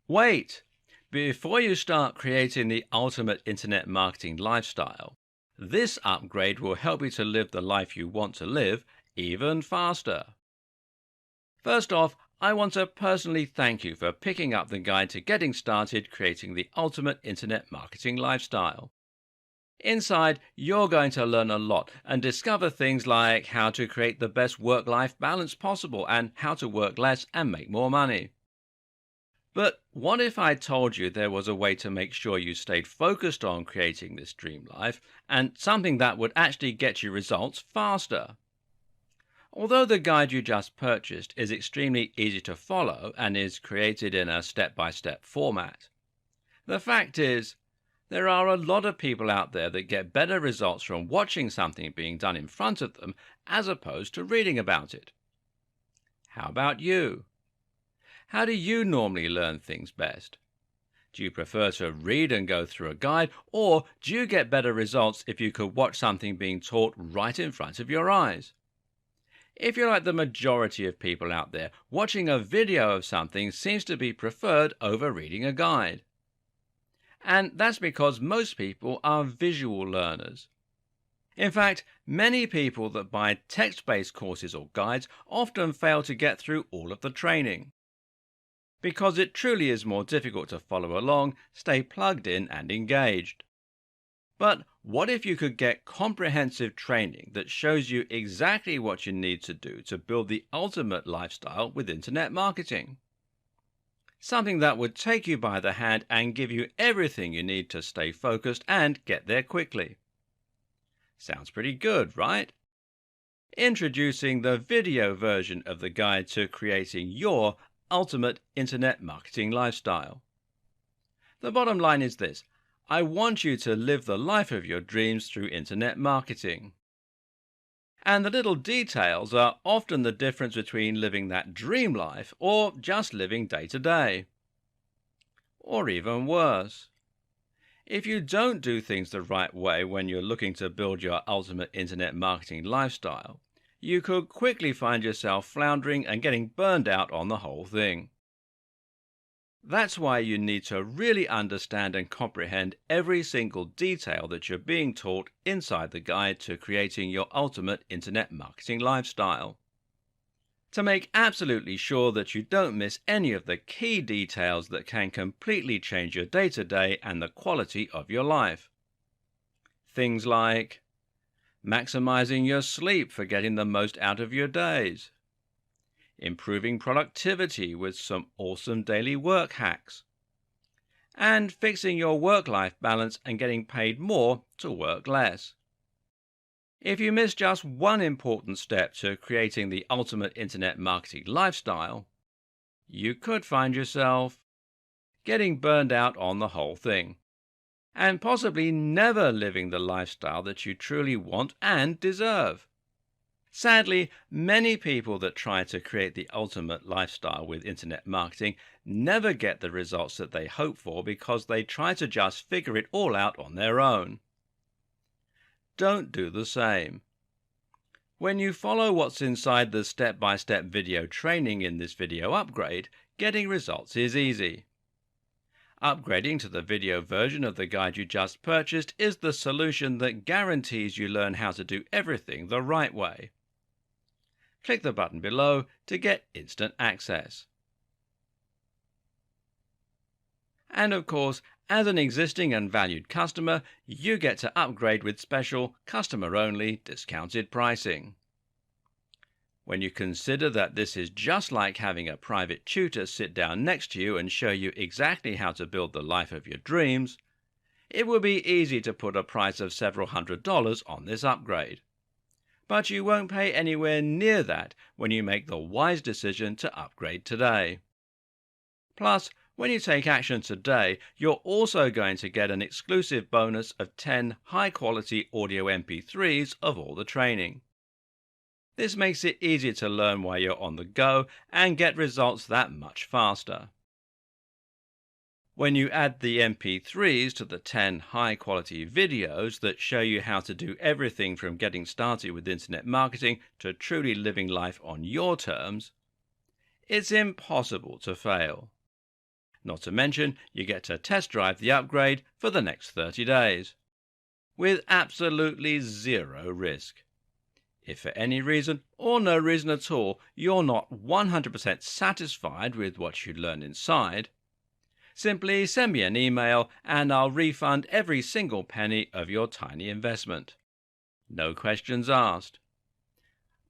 Wait! Before you start creating the ultimate internet marketing lifestyle, this upgrade will help you to live the life you want to live even faster. First off, I want to personally thank you for picking up the guide to getting started creating the ultimate internet marketing lifestyle. Inside, you're going to learn a lot and discover things like how to create the best work life balance possible and how to work less and make more money. But what if I told you there was a way to make sure you stayed focused on creating this dream life and something that would actually get you results faster? Although the guide you just purchased is extremely easy to follow and is created in a step by step format, the fact is, there are a lot of people out there that get better results from watching something being done in front of them as opposed to reading about it. How about you? How do you normally learn things best? Do you prefer to read and go through a guide, or do you get better results if you could watch something being taught right in front of your eyes? If you're like the majority of people out there, watching a video of something seems to be preferred over reading a guide. And that's because most people are visual learners. In fact, many people that buy text-based courses or guides often fail to get through all of the training, because it truly is more difficult to follow along, stay plugged in and engaged. But what if you could get comprehensive training that shows you exactly what you need to do to build the ultimate lifestyle with internet marketing? Something that would take you by the hand and give you everything you need to stay focused and get there quickly. Sounds pretty good, right? Introducing the video version of the guide to creating your ultimate internet marketing lifestyle. The bottom line is this: I want you to live the life of your dreams through internet marketing. And the little details are often the difference between living that dream life or just living day to day. Or even worse. If you don't do things the right way when you're looking to build your ultimate internet marketing lifestyle, you could quickly find yourself floundering and getting burned out on the whole thing. That's why you need to really understand and comprehend every single detail that you're being taught inside the guide to creating your ultimate internet marketing lifestyle. To make absolutely sure that you don't miss any of the key details that can completely change your day-to-day and the quality of your life. Things like maximizing your sleep for getting the most out of your days, improving productivity with some awesome daily work hacks, and fixing your work-life balance and getting paid more to work less. If you miss just one important step to creating the ultimate internet marketing lifestyle, you could find yourself getting burned out on the whole thing, and possibly never living the lifestyle that you truly want and deserve. Sadly, many people that try to create the ultimate lifestyle with internet marketing never get the results that they hope for because they try to just figure it all out on their own. Don't do the same. When you follow what's inside the step-by-step video training in this video upgrade, getting results is easy. Upgrading to the video version of the guide you just purchased is the solution that guarantees you learn how to do everything the right way. Click the button below to get instant access. And of course, as an existing and valued customer, you get to upgrade with special customer-only discounted pricing. When you consider that this is just like having a private tutor sit down next to you and show you exactly how to build the life of your dreams, it will be easy to put a price of several $100s on this upgrade. But you won't pay anywhere near that when you make the wise decision to upgrade today. Plus, when you take action today, you're also going to get an exclusive bonus of 10 high-quality audio MP3s of all the training. This makes it easier to learn while you're on the go and get results that much faster. When you add the MP3s to the 10 high-quality videos that show you how to do everything from getting started with internet marketing to truly living life on your terms, it's impossible to fail. Not to mention, you get to test drive the upgrade for the next 30 days, with absolutely zero risk. If for any reason, or no reason at all, you're not 100% satisfied with what you learn inside, simply send me an email and I'll refund every single penny of your tiny investment. No questions asked.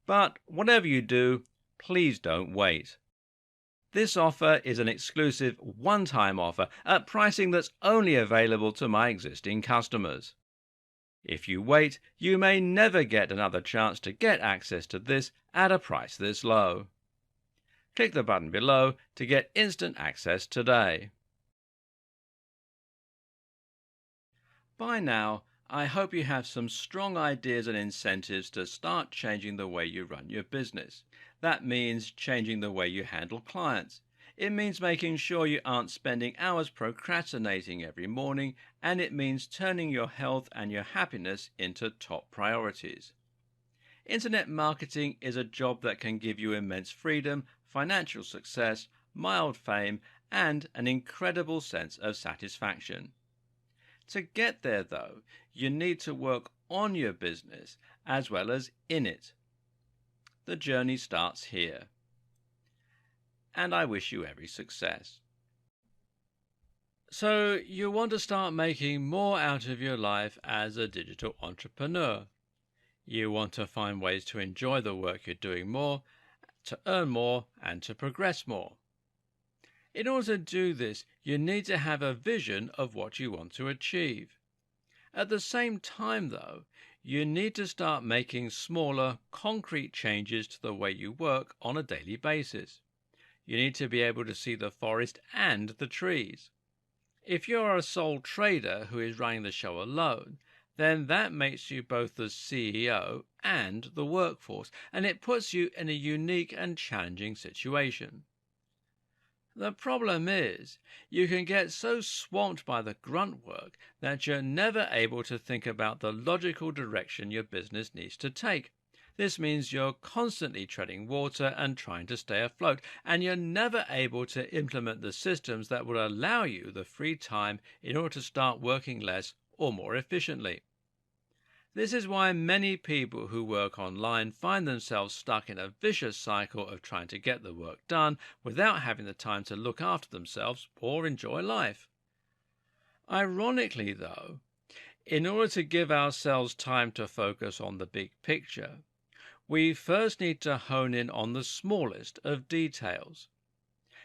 But whatever you do, please don't wait. This offer is an exclusive one-time offer at pricing that's only available to my existing customers. If you wait, you may never get another chance to get access to this at a price this low. Click the button below to get instant access today. By now, I hope you have some strong ideas and incentives to start changing the way you run your business. That means changing the way you handle clients. It means making sure you aren't spending hours procrastinating every morning, and it means turning your health and your happiness into top priorities. Internet marketing is a job that can give you immense freedom, financial success, mild fame, and an incredible sense of satisfaction. To get there, though, you need to work on your business as well as in it. The journey starts here. And I wish you every success. So, you want to start making more out of your life as a digital entrepreneur. You want to find ways to enjoy the work you're doing more, to earn more, and to progress more. In order to do this, you need to have a vision of what you want to achieve. At the same time, though, you need to start making smaller, concrete changes to the way you work on a daily basis. You need to be able to see the forest and the trees. If you're a sole trader who is running the show alone, then that makes you both the CEO and the workforce, and it puts you in a unique and challenging situation. The problem is, you can get so swamped by the grunt work that you're never able to think about the logical direction your business needs to take. This means you're constantly treading water and trying to stay afloat, and you're never able to implement the systems that will allow you the free time in order to start working less or more efficiently. This is why many people who work online find themselves stuck in a vicious cycle of trying to get the work done without having the time to look after themselves or enjoy life. Ironically, though, in order to give ourselves time to focus on the big picture, we first need to hone in on the smallest of details.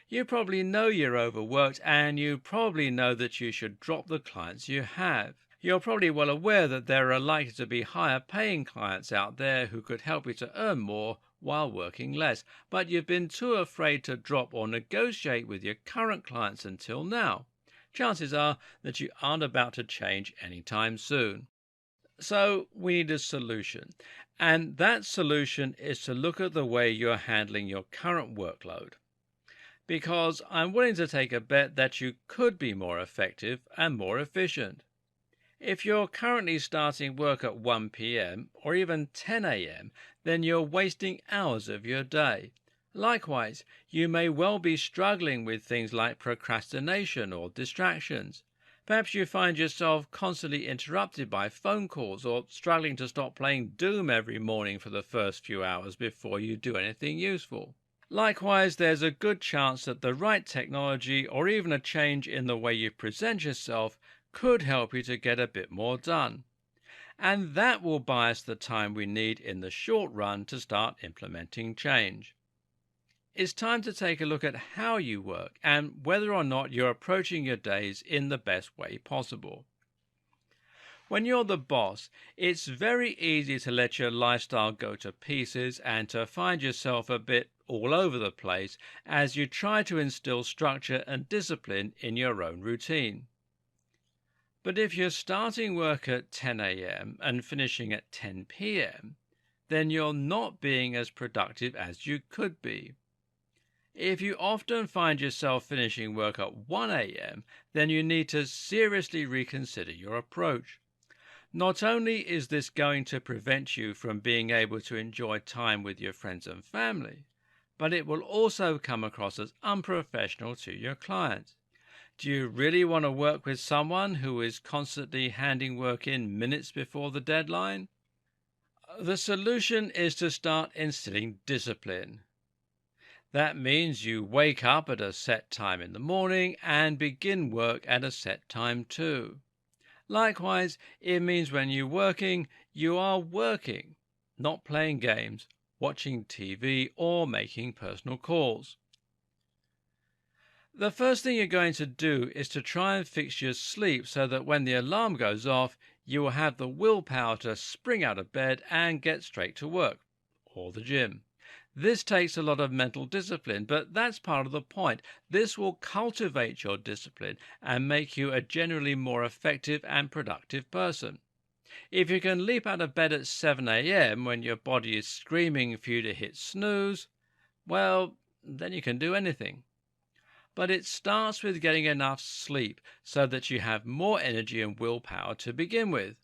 You probably know you're overworked, and you probably know that you should drop the clients you have. You're probably well aware that there are likely to be higher paying clients out there who could help you to earn more while working less, but you've been too afraid to drop or negotiate with your current clients until now. Chances are that you aren't about to change anytime soon. So we need a solution, and that solution is to look at the way you're handling your current workload. Because I'm willing to take a bet that you could be more effective and more efficient. If you're currently starting work at 1 p.m. or even 10 a.m., then you're wasting hours of your day. Likewise, you may well be struggling with things like procrastination or distractions. Perhaps you find yourself constantly interrupted by phone calls or struggling to stop playing Doom every morning for the first few hours before you do anything useful. Likewise, there's a good chance that the right technology or even a change in the way you present yourself could help you to get a bit more done. And that will buy us the time we need in the short run to start implementing change. It's time to take a look at how you work and whether or not you're approaching your days in the best way possible. When you're the boss, it's very easy to let your lifestyle go to pieces and to find yourself a bit all over the place as you try to instill structure and discipline in your own routine. But if you're starting work at 10 a.m. and finishing at 10 p.m., then you're not being as productive as you could be. If you often find yourself finishing work at 1 a.m., then you need to seriously reconsider your approach. Not only is this going to prevent you from being able to enjoy time with your friends and family, but it will also come across as unprofessional to your clients. Do you really want to work with someone who is constantly handing work in minutes before the deadline? The solution is to start instilling discipline. That means you wake up at a set time in the morning and begin work at a set time too. Likewise, it means when you're working, you are working, not playing games, watching TV, or making personal calls. The first thing you're going to do is to try and fix your sleep so that when the alarm goes off, you will have the willpower to spring out of bed and get straight to work or the gym. This takes a lot of mental discipline, but that's part of the point. This will cultivate your discipline and make you a generally more effective and productive person. If you can leap out of bed at 7 a.m. when your body is screaming for you to hit snooze, well, then you can do anything. But it starts with getting enough sleep so that you have more energy and willpower to begin with.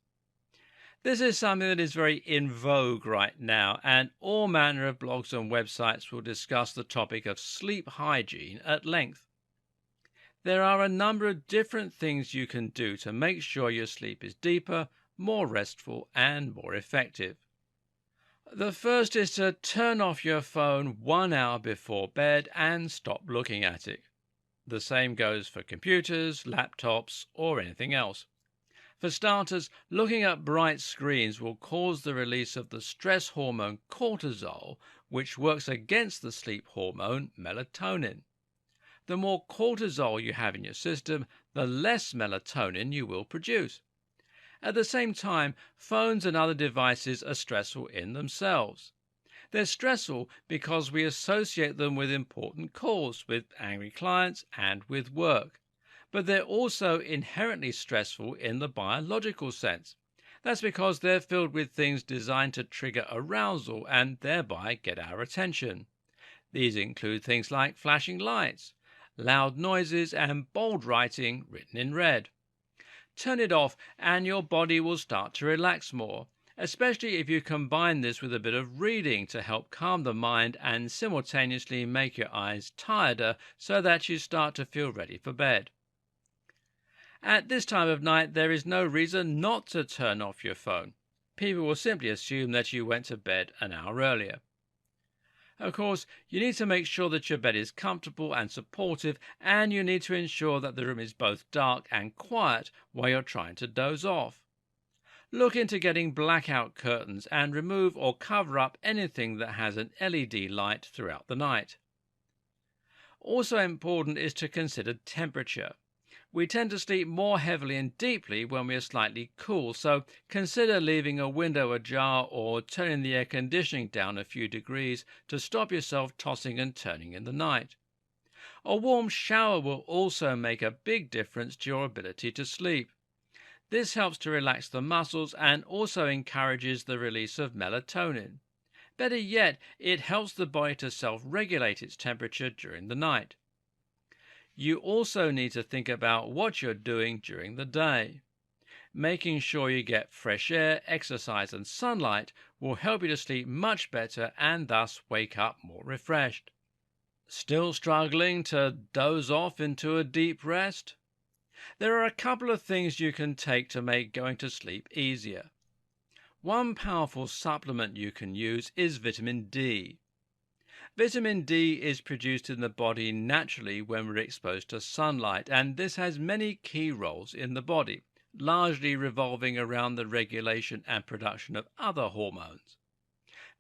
This is something that is very in vogue right now, and all manner of blogs and websites will discuss the topic of sleep hygiene at length. There are a number of different things you can do to make sure your sleep is deeper, more restful, and more effective. The first is to turn off your phone 1 hour before bed and stop looking at it. The same goes for computers, laptops, or anything else. For starters, looking at bright screens will cause the release of the stress hormone cortisol, which works against the sleep hormone melatonin. The more cortisol you have in your system, the less melatonin you will produce. At the same time, phones and other devices are stressful in themselves. They're stressful because we associate them with important calls, with angry clients, and with work. But they're also inherently stressful in the biological sense. That's because they're filled with things designed to trigger arousal and thereby get our attention. These include things like flashing lights, loud noises, and bold writing written in red. Turn it off and your body will start to relax more, especially if you combine this with a bit of reading to help calm the mind and simultaneously make your eyes tireder so that you start to feel ready for bed. At this time of night, there is no reason not to turn off your phone. People will simply assume that you went to bed an hour earlier. Of course, you need to make sure that your bed is comfortable and supportive, and you need to ensure that the room is both dark and quiet while you're trying to doze off. Look into getting blackout curtains and remove or cover up anything that has an LED light throughout the night. Also important is to consider temperature. We tend to sleep more heavily and deeply when we are slightly cool, so consider leaving a window ajar or turning the air conditioning down a few degrees to stop yourself tossing and turning in the night. A warm shower will also make a big difference to your ability to sleep. This helps to relax the muscles and also encourages the release of melatonin. Better yet, it helps the body to self-regulate its temperature during the night. You also need to think about what you're doing during the day. Making sure you get fresh air, exercise, and sunlight will help you to sleep much better and thus wake up more refreshed. Still struggling to doze off into a deep rest? There are a couple of things you can take to make going to sleep easier. One powerful supplement you can use is vitamin D. Vitamin D is produced in the body naturally when we're exposed to sunlight, and this has many key roles in the body, largely revolving around the regulation and production of other hormones.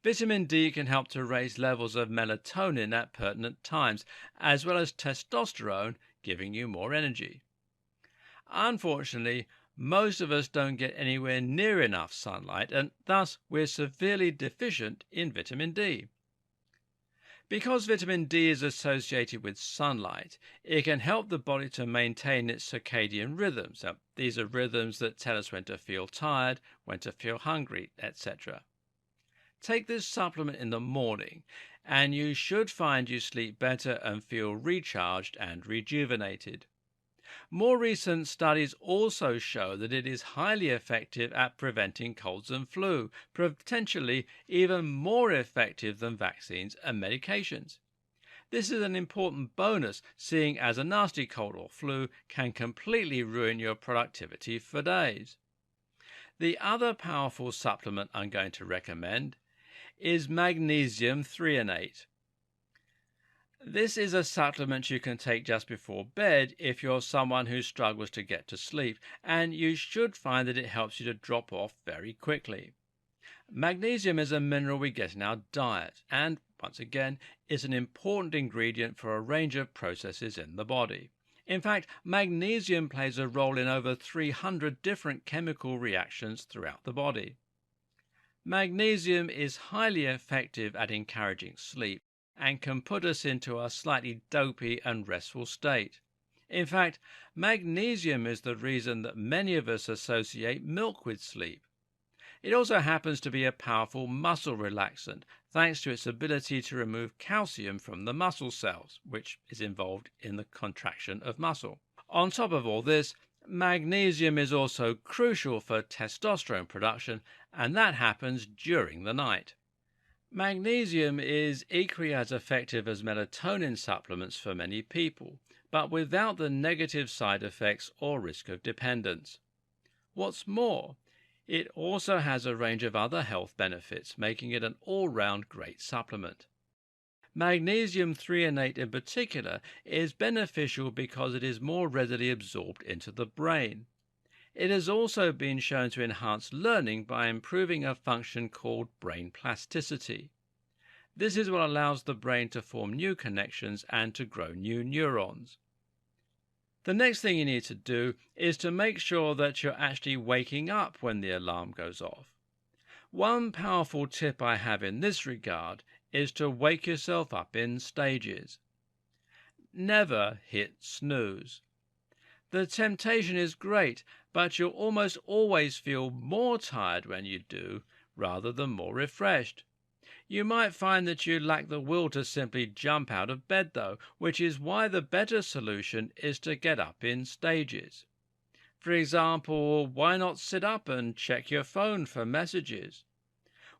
Vitamin D can help to raise levels of melatonin at pertinent times, as well as testosterone, giving you more energy. Unfortunately, most of us don't get anywhere near enough sunlight, and thus we're severely deficient in vitamin D. Because vitamin D is associated with sunlight, it can help the body to maintain its circadian rhythms. These are rhythms that tell us when to feel tired, when to feel hungry, etc. Take this supplement in the morning, and you should find you sleep better and feel recharged and rejuvenated. More recent studies also show that it is highly effective at preventing colds and flu, potentially even more effective than vaccines and medications. This is an important bonus, seeing as a nasty cold or flu can completely ruin your productivity for days. The other powerful supplement I'm going to recommend is magnesium threonate. This is a supplement you can take just before bed if you're someone who struggles to get to sleep, and you should find that it helps you to drop off very quickly. Magnesium is a mineral we get in our diet, and once again, is an important ingredient for a range of processes in the body. In fact, magnesium plays a role in over 300 different chemical reactions throughout the body. Magnesium is highly effective at encouraging sleep and can put us into a slightly dopey and restful state. In fact, magnesium is the reason that many of us associate milk with sleep. It also happens to be a powerful muscle relaxant, thanks to its ability to remove calcium from the muscle cells, which is involved in the contraction of muscle. On top of all this, magnesium is also crucial for testosterone production, and that happens during the night. Magnesium is equally as effective as melatonin supplements for many people, but without the negative side effects or risk of dependence. What's more, it also has a range of other health benefits, making it an all-round great supplement. Magnesium threonate in particular is beneficial because it is more readily absorbed into the brain. It has also been shown to enhance learning by improving a function called brain plasticity. This is what allows the brain to form new connections and to grow new neurons. The next thing you need to do is to make sure that you're actually waking up when the alarm goes off. One powerful tip I have in this regard is to wake yourself up in stages. Never hit snooze. The temptation is great, but you'll almost always feel more tired when you do, rather than more refreshed. You might find that you lack the will to simply jump out of bed though, which is why the better solution is to get up in stages. For example, why not sit up and check your phone for messages?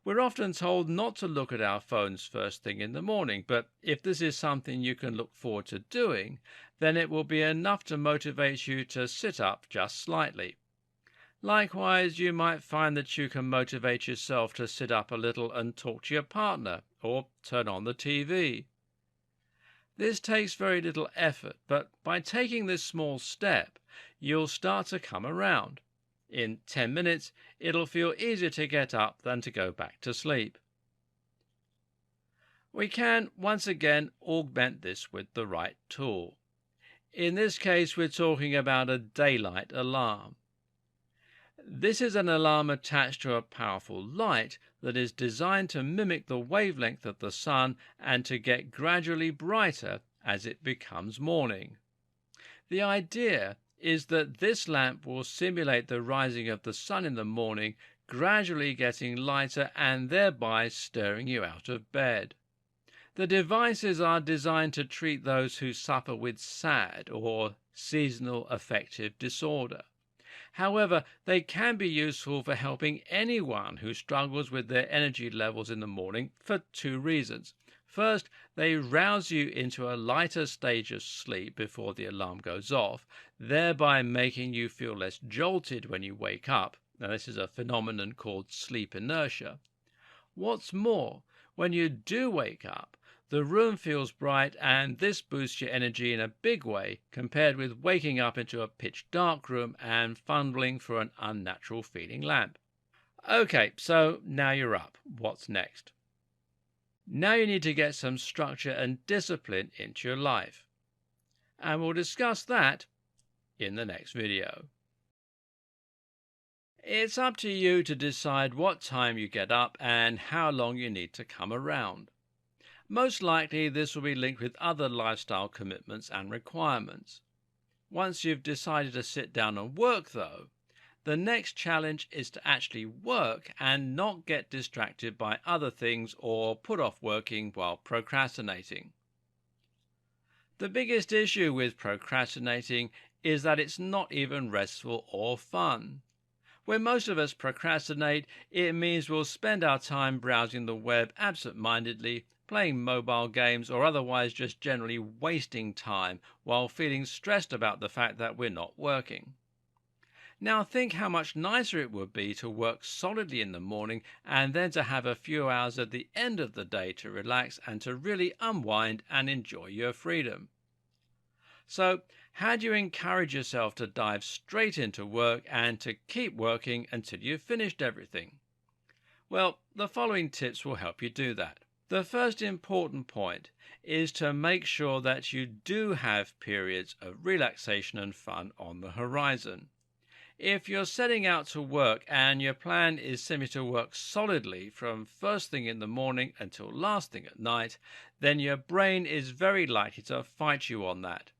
We're often told not to look at our phones first thing in the morning, but if this is something you can look forward to doing, then it will be enough to motivate you to sit up just slightly. Likewise, you might find that you can motivate yourself to sit up a little and talk to your partner, or turn on the TV. This takes very little effort, but by taking this small step, you'll start to come around. In 10 minutes, it'll feel easier to get up than to go back to sleep. We can, once again, augment this with the right tool. In this case, we're talking about a daylight alarm. This is an alarm attached to a powerful light that is designed to mimic the wavelength of the sun and to get gradually brighter as it becomes morning. The idea is that this lamp will simulate the rising of the sun in the morning, gradually getting lighter and thereby stirring you out of bed. The devices are designed to treat those who suffer with SAD, or seasonal affective disorder. However, they can be useful for helping anyone who struggles with their energy levels in the morning for two reasons. First, they rouse you into a lighter stage of sleep before the alarm goes off, thereby making you feel less jolted when you wake up. Now, this is a phenomenon called sleep inertia. What's more, when you do wake up, the room feels bright, and this boosts your energy in a big way compared with waking up into a pitch dark room and fumbling for an unnatural feeling lamp. Okay, so now you're up. What's next? Now you need to get some structure and discipline into your life. And we'll discuss that in the next video. It's up to you to decide what time you get up and how long you need to come around. Most likely this will be linked with other lifestyle commitments and requirements. Once you've decided to sit down and work though, the next challenge is to actually work and not get distracted by other things or put off working while procrastinating. The biggest issue with procrastinating is that it's not even restful or fun. When most of us procrastinate, it means we'll spend our time browsing the web absent-mindedly, playing mobile games, or otherwise just generally wasting time while feeling stressed about the fact that we're not working. Now think how much nicer it would be to work solidly in the morning and then to have a few hours at the end of the day to relax and to really unwind and enjoy your freedom. So, how do you encourage yourself to dive straight into work and to keep working until you've finished everything? Well, the following tips will help you do that. The first important point is to make sure that you do have periods of relaxation and fun on the horizon. If you're setting out to work and your plan is simply to work solidly from first thing in the morning until last thing at night, then your brain is very likely to fight you on that.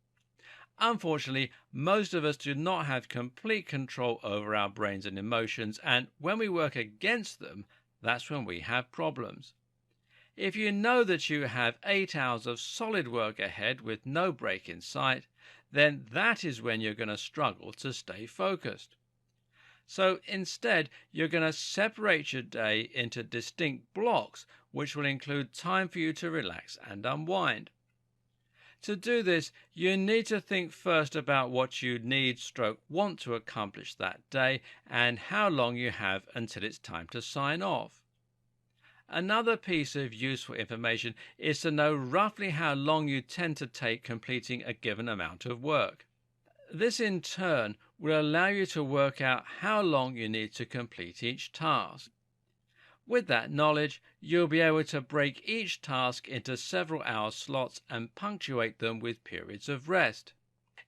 Unfortunately, most of us do not have complete control over our brains and emotions, and when we work against them, that's when we have problems. If you know that you have 8 hours of solid work ahead with no break in sight, then that is when you're going to struggle to stay focused. So instead, you're going to separate your day into distinct blocks, which will include time for you to relax and unwind. To do this, you need to think first about what you want to accomplish that day and how long you have until it's time to sign off. Another piece of useful information is to know roughly how long you tend to take completing a given amount of work. This in turn will allow you to work out how long you need to complete each task. With that knowledge, you'll be able to break each task into several hour slots and punctuate them with periods of rest.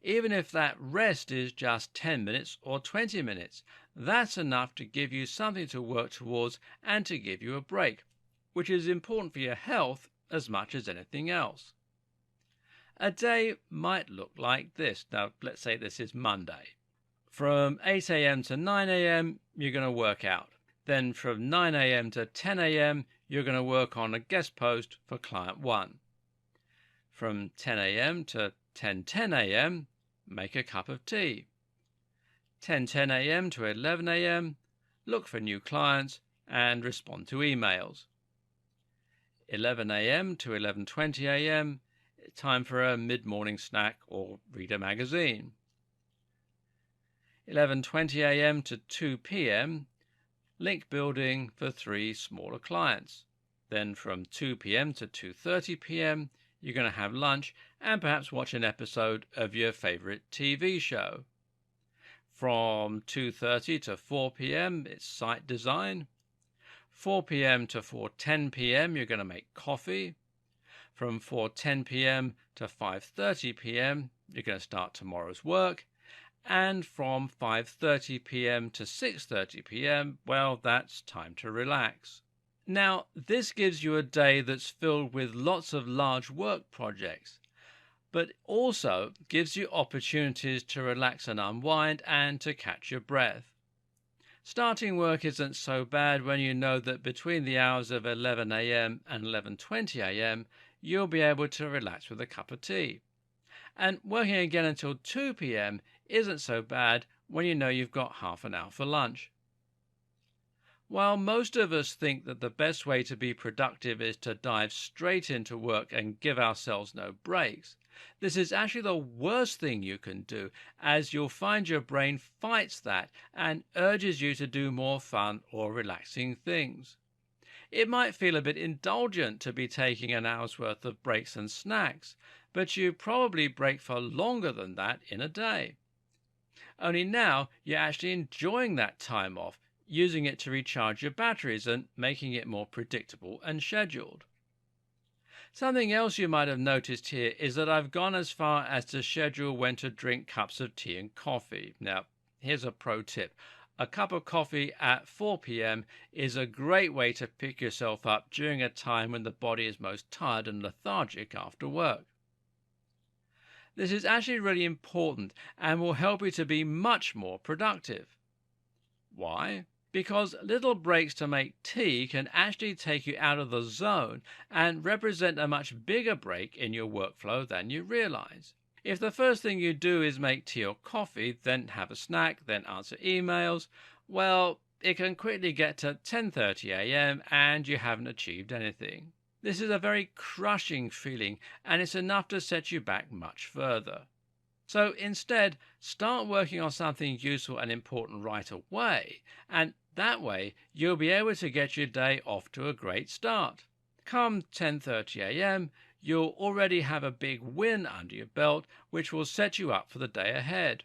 Even if that rest is just 10 minutes or 20 minutes, that's enough to give you something to work towards and to give you a break, which is important for your health as much as anything else. A day might look like this. Now, let's say this is Monday. From 8 a.m. to 9 a.m., you're going to work out. Then from 9 a.m. to 10 a.m., you're going to work on a guest post for client 1. From 10 a.m. to 10:10 a.m., make a cup of tea. 10:10 a.m. to 11 a.m., look for new clients and respond to emails. 11 a.m. to 11:20 a.m., time for a mid-morning snack or read a magazine. 11:20 a.m. to 2 p.m., link building for 3 smaller clients. Then from 2 p.m. to 2:30 p.m., you're going to have lunch and perhaps watch an episode of your favorite TV show. From 2:30 to 4 p.m., it's site design. 4 p.m. to 4:10 p.m., you're going to make coffee. From 4:10 p.m. to 5:30 p.m., you're going to start tomorrow's work. And from 5:30 p.m. to 6:30 p.m., well, that's time to relax. Now, this gives you a day that's filled with lots of large work projects, but also gives you opportunities to relax and unwind and to catch your breath. Starting work isn't so bad when you know that between the hours of 11 a.m. and 11:20 a.m., you'll be able to relax with a cup of tea. And working again until 2 p.m. isn't so bad when you know you've got half an hour for lunch. While most of us think that the best way to be productive is to dive straight into work and give ourselves no breaks, this is actually the worst thing you can do, as you'll find your brain fights that and urges you to do more fun or relaxing things. It might feel a bit indulgent to be taking an hour's worth of breaks and snacks, but you probably break for longer than that in a day. Only now you're actually enjoying that time off, using it to recharge your batteries and making it more predictable and scheduled. Something else you might have noticed here is that I've gone as far as to schedule when to drink cups of tea and coffee. Now, here's a pro tip. A cup of coffee at 4 p.m. is a great way to pick yourself up during a time when the body is most tired and lethargic after work. This is actually really important and will help you to be much more productive. Why? Because little breaks to make tea can actually take you out of the zone and represent a much bigger break in your workflow than you realize. If the first thing you do is make tea or coffee, then have a snack, then answer emails, well, it can quickly get to 10:30 a.m. and you haven't achieved anything. This is a very crushing feeling, and it's enough to set you back much further. So instead, start working on something useful and important right away, and that way you'll be able to get your day off to a great start. Come 10:30 a.m., you'll already have a big win under your belt, which will set you up for the day ahead.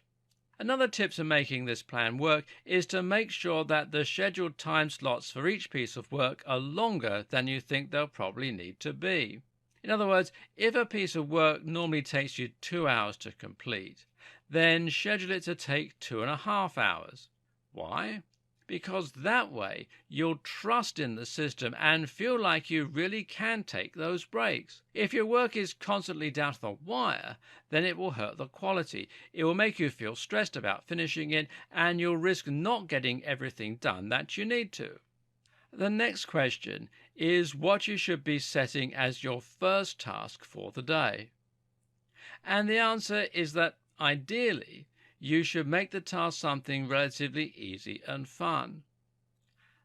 Another tip to making this plan work is to make sure that the scheduled time slots for each piece of work are longer than you think they'll probably need to be. In other words, if a piece of work normally takes you 2 hours to complete, then schedule it to take 2.5 hours. Why? Because that way you'll trust in the system and feel like you really can take those breaks. If your work is constantly down to the wire, then it will hurt the quality. It will make you feel stressed about finishing it, and you'll risk not getting everything done that you need to. The next question is what you should be setting as your first task for the day. And the answer is that ideally, you should make the task something relatively easy and fun.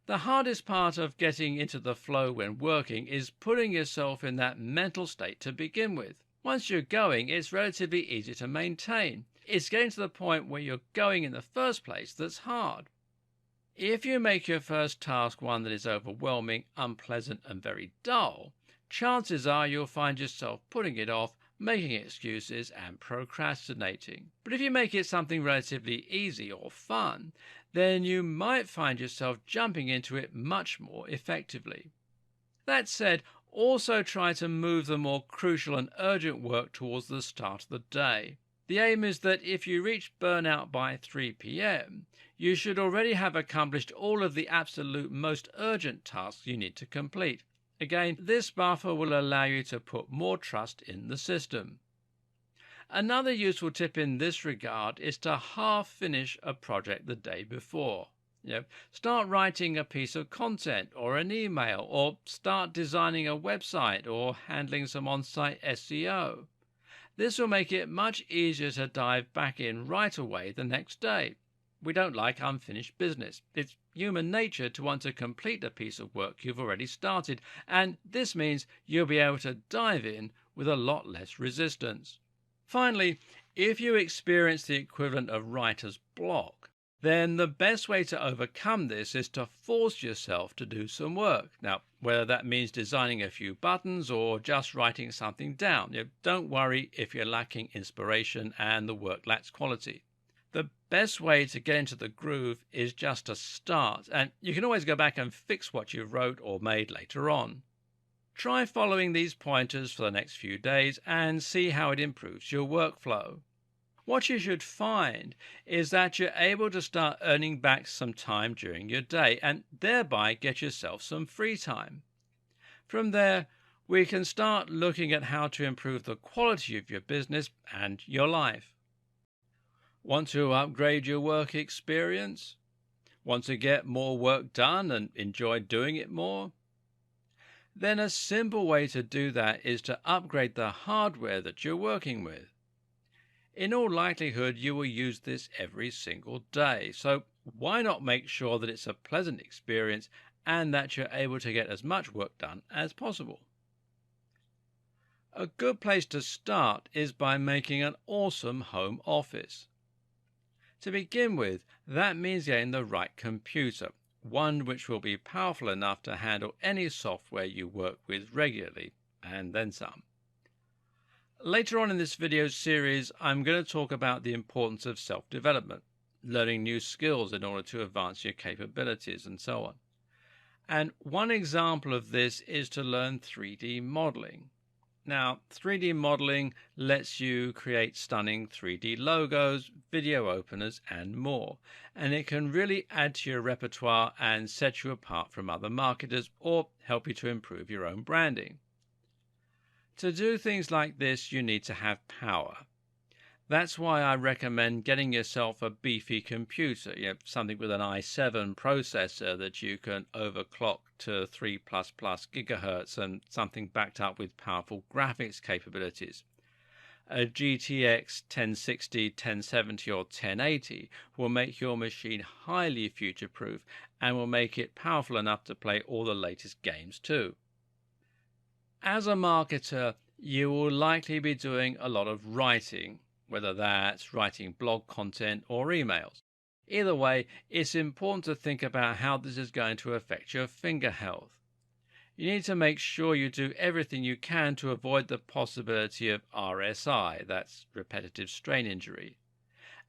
The hardest part of getting into the flow when working is putting yourself in that mental state to begin with. Once you're going, it's relatively easy to maintain. It's getting to the point where you're going in the first place that's hard. If you make your first task one that is overwhelming, unpleasant, and very dull, chances are you'll find yourself putting it off, making excuses, and procrastinating. But if you make it something relatively easy or fun, then you might find yourself jumping into it much more effectively. That said, also try to move the more crucial and urgent work towards the start of the day. The aim is that if you reach burnout by 3 p.m., you should already have accomplished all of the absolute most urgent tasks you need to complete. Again, this buffer will allow you to put more trust in the system. Another useful tip in this regard is to half finish a project the day before. Start writing a piece of content or an email, or start designing a website or handling some on-site SEO. This will make it much easier to dive back in right away the next day. We don't like unfinished business. It's human nature to want to complete a piece of work you've already started, and this means you'll be able to dive in with a lot less resistance. Finally, if you experience the equivalent of writer's block, then the best way to overcome this is to force yourself to do some work. Now, whether that means designing a few buttons or just writing something down, don't worry if you're lacking inspiration and the work lacks quality. The best way to get into the groove is just to start, and you can always go back and fix what you wrote or made later on. Try following these pointers for the next few days and see how it improves your workflow. What you should find is that you're able to start earning back some time during your day and thereby get yourself some free time. From there, we can start looking at how to improve the quality of your business and your life. Want to upgrade your work experience? Want to get more work done and enjoy doing it more? Then a simple way to do that is to upgrade the hardware that you're working with. In all likelihood, you will use this every single day, so why not make sure that it's a pleasant experience and that you're able to get as much work done as possible? A good place to start is by making an awesome home office. To begin with, that means getting the right computer, one which will be powerful enough to handle any software you work with regularly, and then some. Later on in this video series, I'm going to talk about the importance of self-development, learning new skills in order to advance your capabilities, and so on. And one example of this is to learn 3D modeling. Now, 3D modeling lets you create stunning 3D logos, video openers, and more. And it can really add to your repertoire and set you apart from other marketers or help you to improve your own branding. To do things like this, you need to have power. That's why I recommend getting yourself a beefy computer, something with an i7 processor that you can overclock to 3++ gigahertz and something backed up with powerful graphics capabilities. A GTX 1060, 1070 or 1080 will make your machine highly future-proof and will make it powerful enough to play all the latest games too. As a marketer, you will likely be doing a lot of writing, whether that's writing blog content or emails. Either way, it's important to think about how this is going to affect your finger health. You need to make sure you do everything you can to avoid the possibility of RSI, that's repetitive strain injury.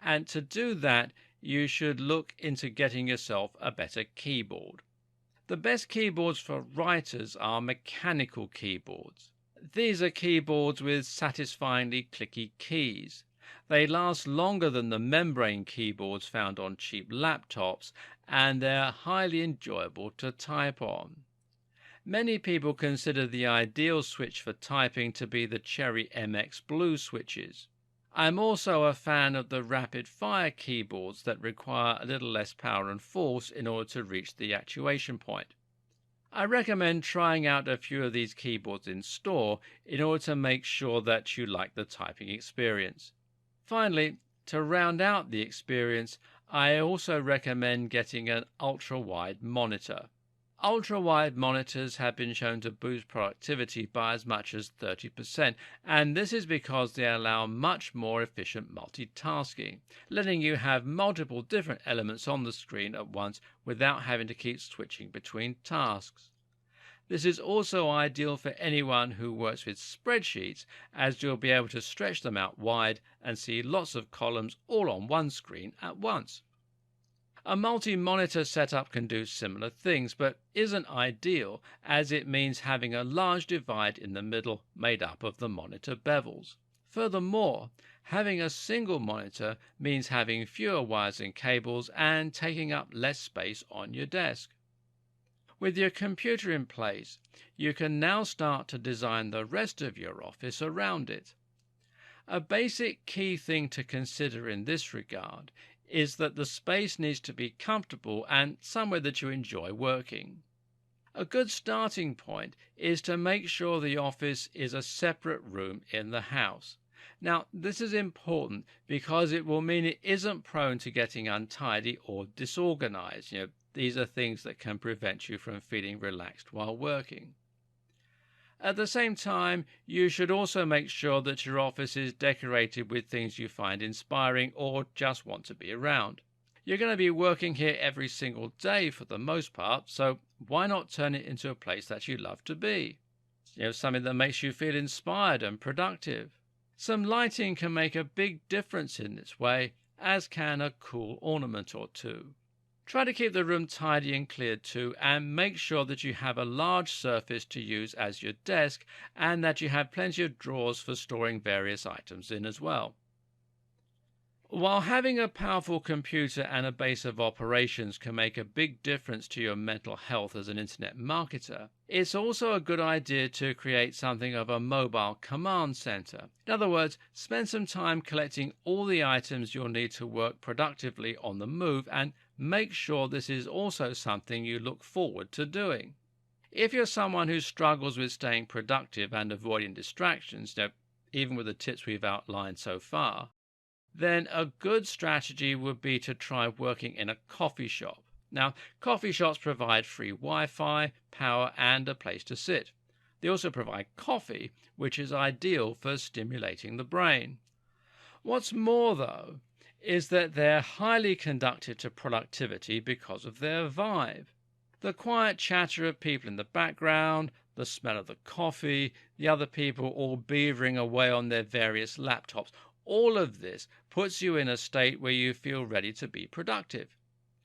And to do that, you should look into getting yourself a better keyboard. The best keyboards for writers are mechanical keyboards. These are keyboards with satisfyingly clicky keys. They last longer than the membrane keyboards found on cheap laptops, and they're highly enjoyable to type on. Many people consider the ideal switch for typing to be the Cherry MX Blue switches. I'm also a fan of the rapid fire keyboards that require a little less power and force in order to reach the actuation point. I recommend trying out a few of these keyboards in store in order to make sure that you like the typing experience. Finally, to round out the experience, I also recommend getting an ultra-wide monitor. Ultra-wide monitors have been shown to boost productivity by as much as 30%, and this is because they allow much more efficient multitasking, letting you have multiple different elements on the screen at once without having to keep switching between tasks. This is also ideal for anyone who works with spreadsheets, as you'll be able to stretch them out wide and see lots of columns all on one screen at once. A multi-monitor setup can do similar things, but isn't ideal, as it means having a large divide in the middle made up of the monitor bevels. Furthermore, having a single monitor means having fewer wires and cables and taking up less space on your desk. With your computer in place, you can now start to design the rest of your office around it. A basic key thing to consider in this regard is that the space needs to be comfortable and somewhere that you enjoy working. A good starting point is to make sure the office is a separate room in the house. Now, this is important because it will mean it isn't prone to getting untidy or disorganized. These are things that can prevent you from feeling relaxed while working. At the same time, you should also make sure that your office is decorated with things you find inspiring or just want to be around. You're going to be working here every single day for the most part, so why not turn it into a place that you love to be? Something that makes you feel inspired and productive. Some lighting can make a big difference in this way, as can a cool ornament or two. Try to keep the room tidy and cleared too, and make sure that you have a large surface to use as your desk and that you have plenty of drawers for storing various items in as well. While having a powerful computer and a base of operations can make a big difference to your mental health as an internet marketer, it's also a good idea to create something of a mobile command center. In other words, spend some time collecting all the items you'll need to work productively on the move, and make sure this is also something you look forward to doing. If you're someone who struggles with staying productive and avoiding distractions, even with the tips we've outlined so far, then a good strategy would be to try working in a coffee shop. Now, coffee shops provide free Wi-Fi, power, and a place to sit. They also provide coffee, which is ideal for stimulating the brain. What's more, though, is that they're highly conducive to productivity because of their vibe. The quiet chatter of people in the background, the smell of the coffee, the other people all beavering away on their various laptops, all of this puts you in a state where you feel ready to be productive.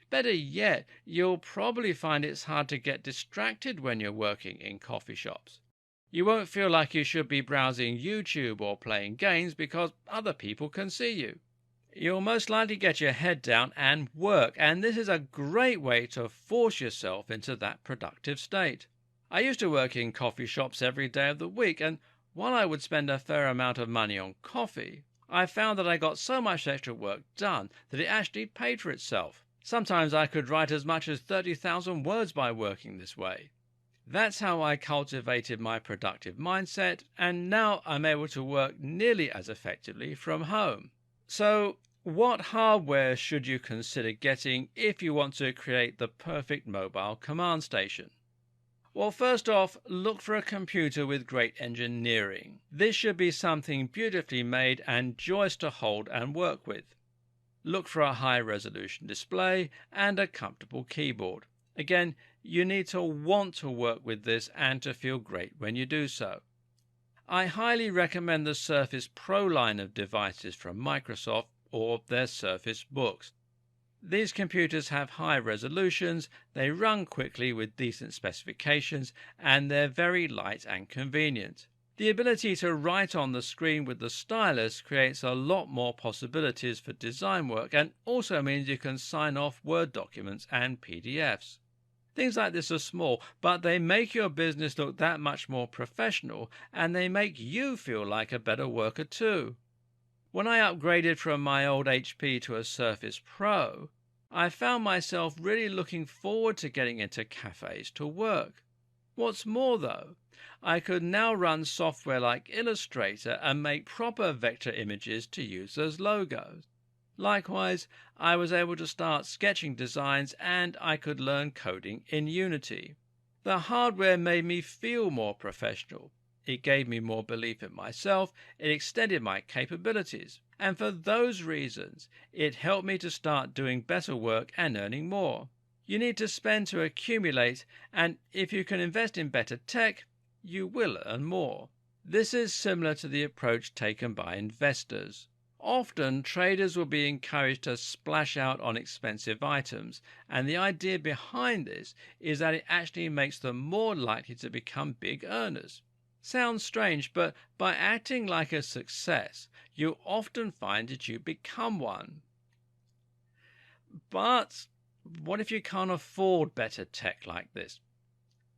Better yet, you'll probably find it's hard to get distracted when you're working in coffee shops. You won't feel like you should be browsing YouTube or playing games because other people can see you. You'll most likely get your head down and work, and this is a great way to force yourself into that productive state. I used to work in coffee shops every day of the week, and while I would spend a fair amount of money on coffee, I found that I got so much extra work done that it actually paid for itself. Sometimes I could write as much as 30,000 words by working this way. That's how I cultivated my productive mindset, and now I'm able to work nearly as effectively from home. So, what hardware should you consider getting if you want to create the perfect mobile command station? Well, first off, look for a computer with great engineering. This should be something beautifully made and joyous to hold and work with. Look for a high resolution display and a comfortable keyboard. Again, you need to want to work with this and to feel great when you do so. I highly recommend the Surface Pro line of devices from Microsoft or their Surface Books. These computers have high resolutions, they run quickly with decent specifications, and they're very light and convenient. The ability to write on the screen with the stylus creates a lot more possibilities for design work and also means you can sign off Word documents and PDFs. Things like this are small, but they make your business look that much more professional and they make you feel like a better worker too. When I upgraded from my old HP to a Surface Pro, I found myself really looking forward to getting into cafes to work. What's more though, I could now run software like Illustrator and make proper vector images to use as logos. Likewise, I was able to start sketching designs and I could learn coding in Unity. The hardware made me feel more professional. It gave me more belief in myself, it extended my capabilities, and for those reasons, it helped me to start doing better work and earning more. You need to spend to accumulate, and if you can invest in better tech, you will earn more. This is similar to the approach taken by investors. Often, traders will be encouraged to splash out on expensive items, and the idea behind this is that it actually makes them more likely to become big earners. Sounds strange, but by acting like a success, you often find that you become one. But what if you can't afford better tech like this,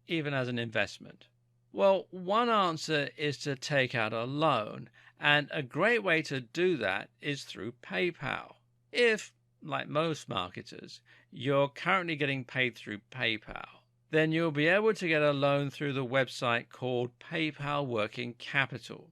even as an investment? Well, one answer is to take out a loan, and a great way to do that is through PayPal. If, like most marketers, you're currently getting paid through PayPal, then you'll be able to get a loan through the website called PayPal Working Capital.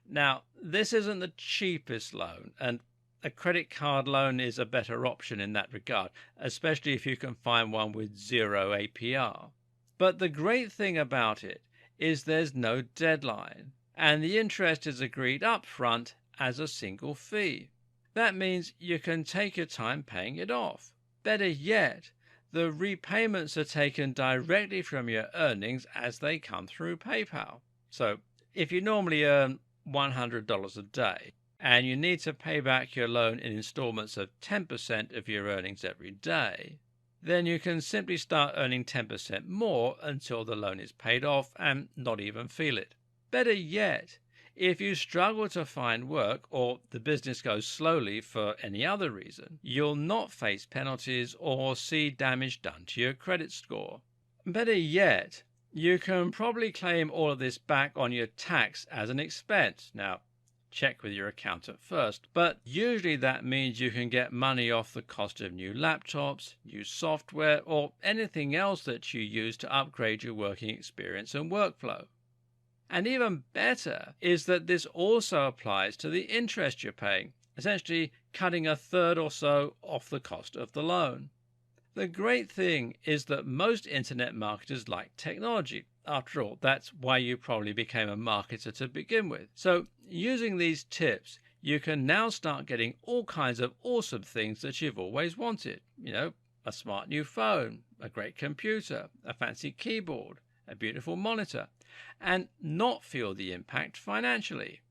Now, this isn't the cheapest loan, and a credit card loan is a better option in that regard, especially if you can find one with zero APR. But the great thing about it is there's no deadline, and the interest is agreed up front as a single fee. That means you can take your time paying it off. Better yet, the repayments are taken directly from your earnings as they come through PayPal. So if you normally earn $100 a day and you need to pay back your loan in installments of 10% of your earnings every day, then you can simply start earning 10% more until the loan is paid off and not even feel it. Better yet, if you struggle to find work or the business goes slowly for any other reason, you'll not face penalties or see damage done to your credit score. Better yet, you can probably claim all of this back on your tax as an expense. Now, check with your accountant first, but usually that means you can get money off the cost of new laptops, new software, or anything else that you use to upgrade your working experience and workflow. And even better is that this also applies to the interest you're paying, essentially cutting a third or so off the cost of the loan. The great thing is that most internet marketers like technology. After all, that's why you probably became a marketer to begin with. So using these tips, you can now start getting all kinds of awesome things that you've always wanted. A smart new phone, a great computer, a fancy keyboard, a beautiful monitor, and not feel the impact financially.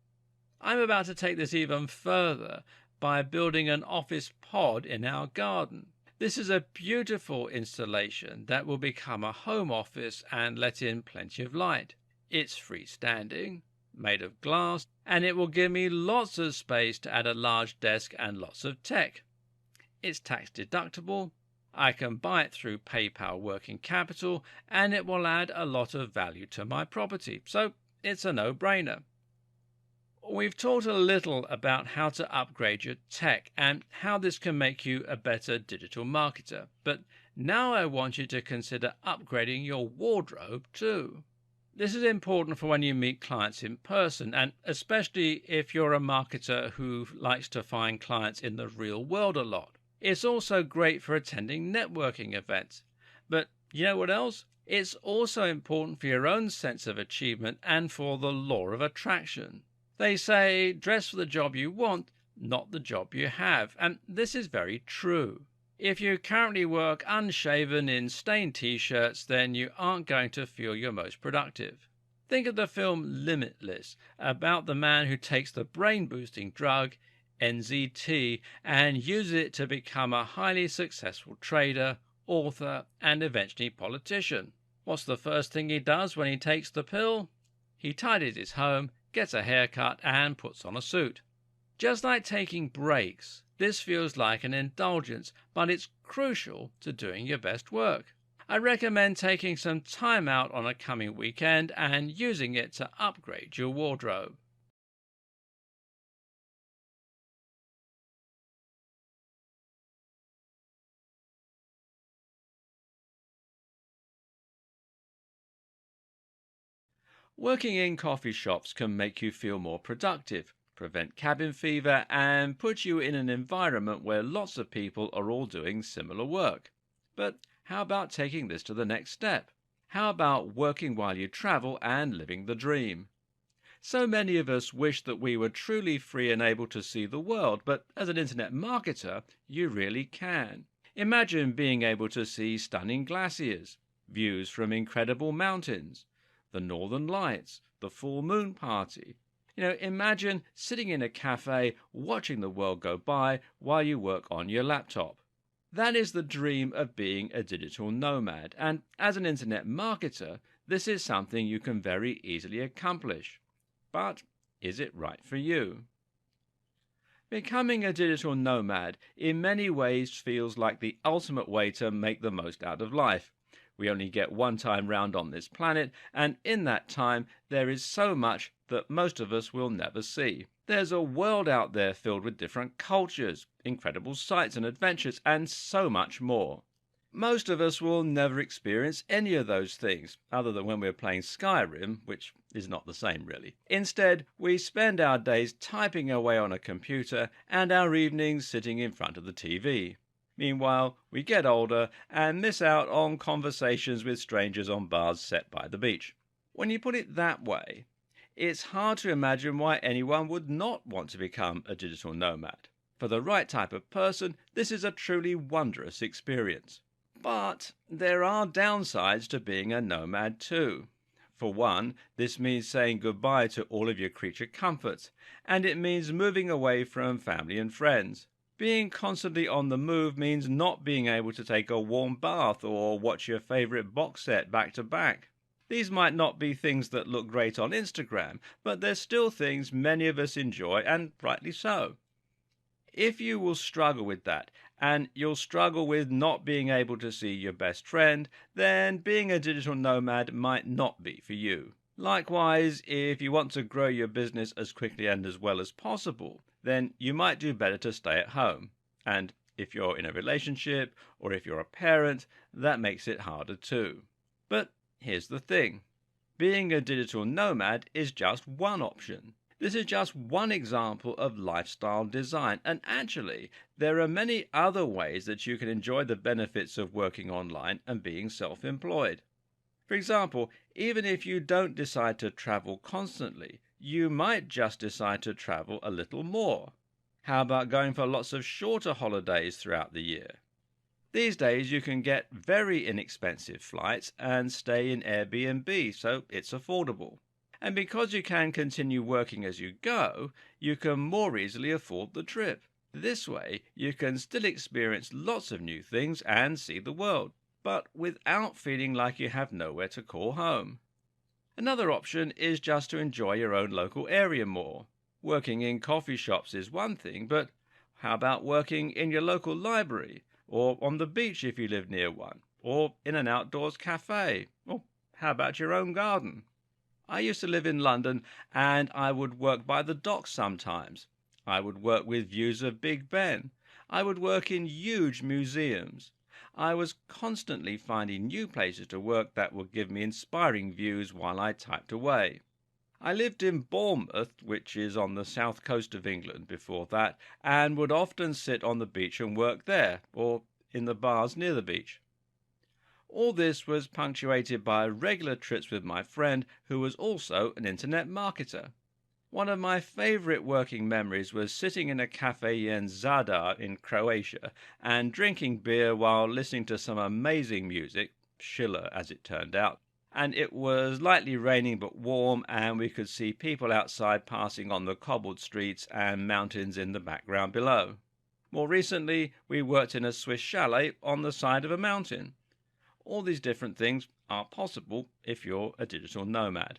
I'm about to take this even further by building an office pod in our garden. This is a beautiful installation that will become a home office and let in plenty of light. It's freestanding, made of glass, and it will give me lots of space to add a large desk and lots of tech. It's tax deductible. I can buy it through PayPal Working Capital, and it will add a lot of value to my property. So it's a no-brainer. We've talked a little about how to upgrade your tech and how this can make you a better digital marketer. But now I want you to consider upgrading your wardrobe too. This is important for when you meet clients in person, and especially if you're a marketer who likes to find clients in the real world a lot. It's also great for attending networking events. But you know what else? It's also important for your own sense of achievement and for the law of attraction. They say dress for the job you want, not the job you have, and this is very true. If you currently work unshaven in stained t-shirts, then you aren't going to feel your most productive. Think of the film Limitless, about the man who takes the brain-boosting drug NZT and uses it to become a highly successful trader, author, and eventually politician. What's the first thing he does when he takes the pill? He tidies his home, gets a haircut, and puts on a suit. Just like taking breaks, this feels like an indulgence, but it's crucial to doing your best work. I recommend taking some time out on a coming weekend and using it to upgrade your wardrobe. Working in coffee shops can make you feel more productive, prevent cabin fever, and put you in an environment where lots of people are all doing similar work. But how about taking this to the next step? How about working while you travel and living the dream? So many of us wish that we were truly free and able to see the world, but as an internet marketer, you really can. Imagine being able to see stunning glaciers, views from incredible mountains, the northern lights, the full moon party. Imagine sitting in a cafe watching the world go by while you work on your laptop. That is the dream of being a digital nomad, and as an internet marketer, this is something you can very easily accomplish. But is it right for you? Becoming a digital nomad in many ways feels like the ultimate way to make the most out of life. We only get one time round on this planet, and in that time there is so much that most of us will never see. There's a world out there filled with different cultures, incredible sights and adventures, and so much more. Most of us will never experience any of those things, other than when we're playing Skyrim, which is not the same really. Instead, we spend our days typing away on a computer and our evenings sitting in front of the TV. Meanwhile, we get older and miss out on conversations with strangers on bars set by the beach. When you put it that way, it's hard to imagine why anyone would not want to become a digital nomad. For the right type of person, this is a truly wondrous experience. But there are downsides to being a nomad too. For one, this means saying goodbye to all of your creature comforts, and it means moving away from family and friends. Being constantly on the move means not being able to take a warm bath or watch your favorite box set back to back. These might not be things that look great on Instagram, but they're still things many of us enjoy, and rightly so. If you will struggle with that, and you'll struggle with not being able to see your best friend, then being a digital nomad might not be for you. Likewise, if you want to grow your business as quickly and as well as possible, then you might do better to stay at home. And if you're in a relationship or if you're a parent, that makes it harder too. But here's the thing. Being a digital nomad is just one option. This is just one example of lifestyle design, and actually, there are many other ways that you can enjoy the benefits of working online and being self-employed. For example, even if you don't decide to travel constantly, you might just decide to travel a little more. How about going for lots of shorter holidays throughout the year? These days you can get very inexpensive flights and stay in Airbnb, so it's affordable. And because you can continue working as you go, you can more easily afford the trip. This way, you can still experience lots of new things and see the world, but without feeling like you have nowhere to call home. Another option is just to enjoy your own local area more. Working in coffee shops is one thing, but how about working in your local library, or on the beach if you live near one, or in an outdoors cafe, or how about your own garden? I used to live in London, and I would work by the docks sometimes. I would work with views of Big Ben. I would work in huge museums. I was constantly finding new places to work that would give me inspiring views while I typed away. I lived in Bournemouth, which is on the south coast of England before that, and would often sit on the beach and work there, or in the bars near the beach. All this was punctuated by regular trips with my friend who was also an internet marketer. One of my favorite working memories was sitting in a cafe in Zadar in Croatia and drinking beer while listening to some amazing music, Schiller as it turned out. And it was lightly raining but warm, and we could see people outside passing on the cobbled streets and mountains in the background below. More recently, we worked in a Swiss chalet on the side of a mountain. All these different things are possible if you're a digital nomad.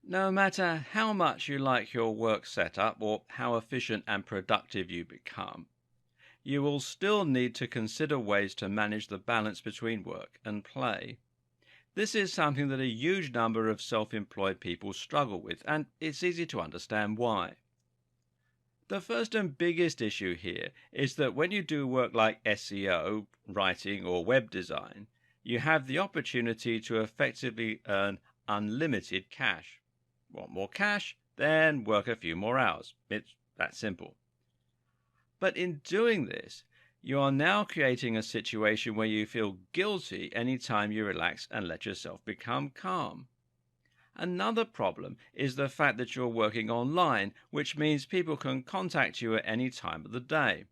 No matter how much you like your work setup or how efficient and productive you become, you will still need to consider ways to manage the balance between work and play. This is something that a huge number of self-employed people struggle with, and it's easy to understand why. The first and biggest issue here is that when you do work like SEO, writing, or web design, you have the opportunity to effectively earn unlimited cash. Want more cash? Then work a few more hours. It's that simple. But in doing this, you are now creating a situation where you feel guilty anytime you relax and let yourself become calm. Another problem is the fact that you're working online, which means people can contact you at any time of the day.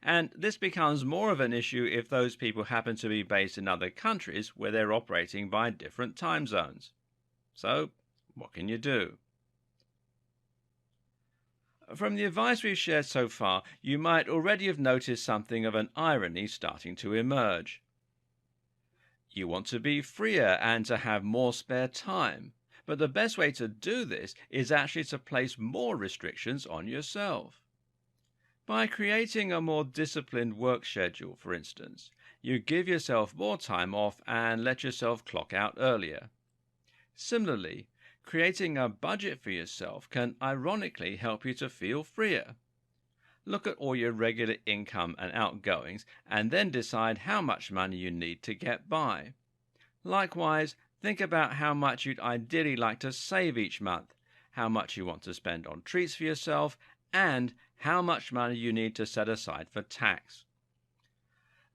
And this becomes more of an issue if those people happen to be based in other countries where they're operating by different time zones. So, what can you do? From the advice we've shared so far, you might already have noticed something of an irony starting to emerge. You want to be freer and to have more spare time, but the best way to do this is actually to place more restrictions on yourself. By creating a more disciplined work schedule, for instance, you give yourself more time off and let yourself clock out earlier. Similarly, creating a budget for yourself can ironically help you to feel freer. Look at all your regular income and outgoings and then decide how much money you need to get by. Likewise, think about how much you'd ideally like to save each month, how much you want to spend on treats for yourself, and how much money you need to set aside for tax.